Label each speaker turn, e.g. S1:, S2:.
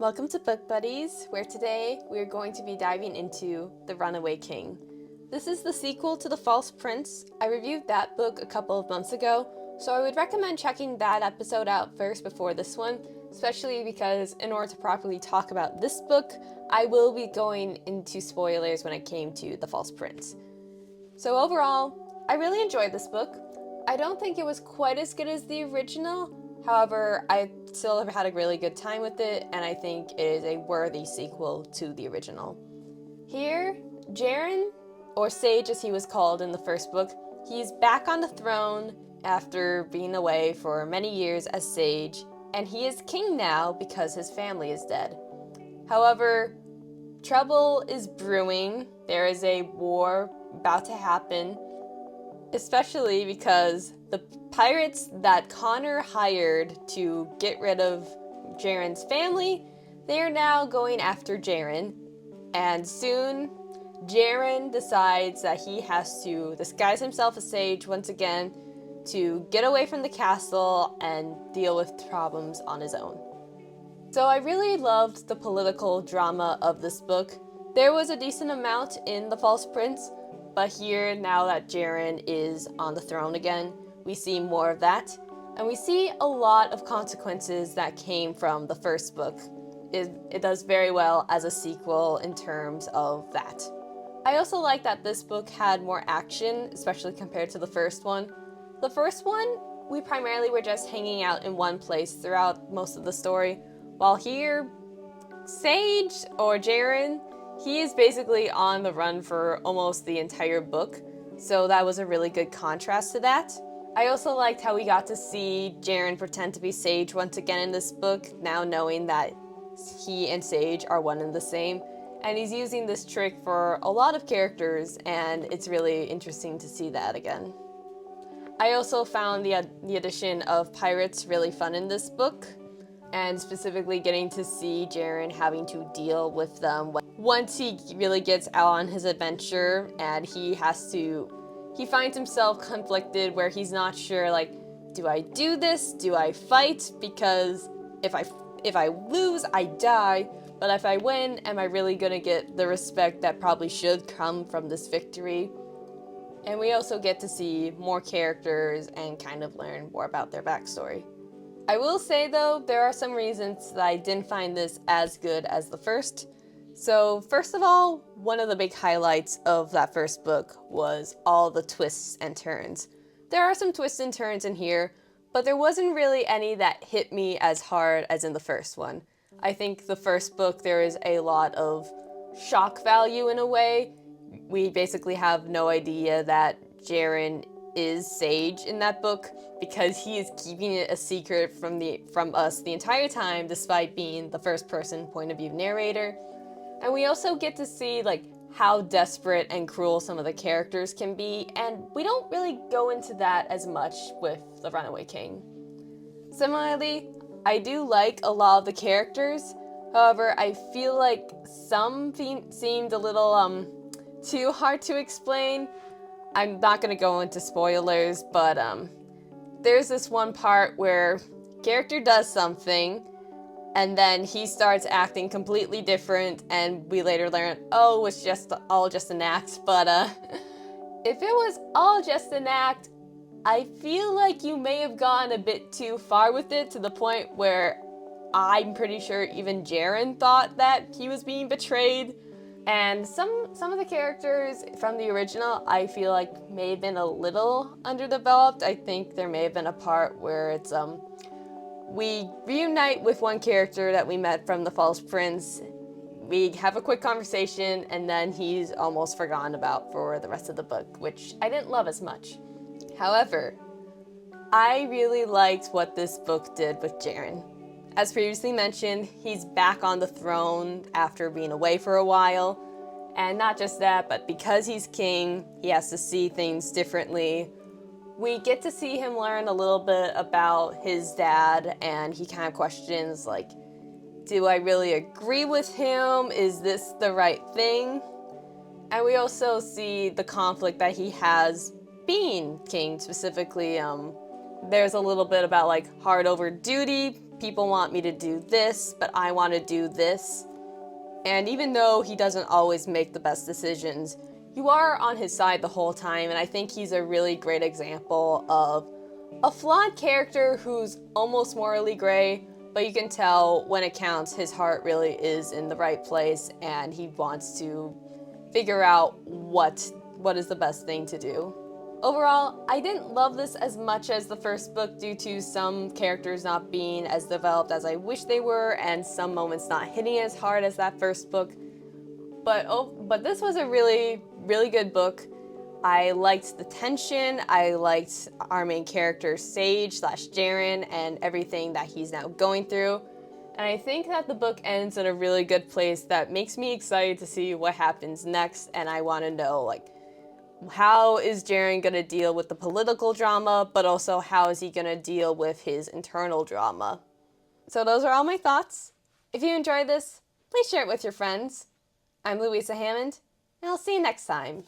S1: Welcome to Book Buddies, where today we are going to be diving into The Runaway King. This is the sequel to The False Prince. I reviewed that book a couple of months ago, so I would recommend checking that episode out first before this one, especially because in order to properly talk about this book, I will be going into spoilers when it came to The False Prince. So overall, I really enjoyed this book. I don't think it was quite as good as the original. However, I still have had a really good time with it, and I think it is a worthy sequel to the original. Here, Jaren, or Sage as he was called in the first book, he's back on the throne after being away for many years as Sage, and he is king now because his family is dead. However, trouble is brewing. There is a war about to happen, especially because the pirates that Connor hired to get rid of Jaren's family, they are now going after Jaren. And soon, Jaren decides that he has to disguise himself as Sage once again to get away from the castle and deal with problems on his own. So I really loved the political drama of this book. There was a decent amount in The False Prince, but here, now that Jaren is on the throne again, we see more of that. And we see a lot of consequences that came from the first book. It does very well as a sequel in terms of that. I also like that this book had more action, especially compared to the first one. The first one, we primarily were just hanging out in one place throughout most of the story, while here, Sage, or Jaren, he is basically on the run for almost the entire book, so that was a really good contrast to that. I also liked how we got to see Jaren pretend to be Sage once again in this book, now knowing that he and Sage are one and the same, and he's using this trick for a lot of characters, and it's really interesting to see that again. I also found the addition of pirates really fun in this book, and specifically getting to see Jaren having to deal with them once he really gets out on his adventure, and he finds himself conflicted where he's not sure, like, do I do this? Do I fight? Because if I lose, I die, but if I win, am I really gonna get the respect that probably should come from this victory? And we also get to see more characters and kind of learn more about their backstory. I will say, though, there are some reasons that I didn't find this as good as the first. So, first of all, one of the big highlights of that first book was all the twists and turns. There are some twists and turns in here, but there wasn't really any that hit me as hard as in the first one. I think the first book, there is a lot of shock value in a way. We basically have no idea that Jaren is Sage in that book because he is keeping it a secret from us the entire time, despite being the first person point of view narrator. And we also get to see like how desperate and cruel some of the characters can be, and we don't really go into that as much with The Runaway King. Similarly, I do like a lot of the characters. However, I feel like some seemed a little too hard to explain. I'm not going to go into spoilers, but there's this one part where character does something, and then he starts acting completely different, and we later learn, oh, it's all just an act. But if it was all just an act, I feel like you may have gone a bit too far with it, to the point where I'm pretty sure even Jaren thought that he was being betrayed. And some of the characters from the original, I feel like may have been a little underdeveloped. I think there may have been a part where it's we reunite with one character that we met from The False Prince. We have a quick conversation, and then he's almost forgotten about for the rest of the book, which I didn't love as much. However, I really liked what this book did with Jaren. As previously mentioned, he's back on the throne after being away for a while. And not just that, but because he's king, he has to see things differently. We get to see him learn a little bit about his dad, and he kind of questions, like, do I really agree with him? Is this the right thing? And we also see the conflict that he has being king, specifically. There's a little bit about, like, hard over duty. people want me to do this, but I want to do this. And even though he doesn't always make the best decisions, you are on his side the whole time, and I think he's a really great example of a flawed character who's almost morally gray, but you can tell when it counts, his heart really is in the right place, and he wants to figure out what is the best thing to do. Overall, I didn't love this as much as the first book due to some characters not being as developed as I wish they were, and some moments not hitting as hard as that first book. But this was a really, really good book. I liked the tension, I liked our main character Sage / Jaren and everything that he's now going through. And I think that the book ends in a really good place that makes me excited to see what happens next, and I want to know, like, how is Jaren going to deal with the political drama, but also how is he going to deal with his internal drama? So those are all my thoughts. If you enjoyed this, please share it with your friends. I'm Louisa Hammond, and I'll see you next time.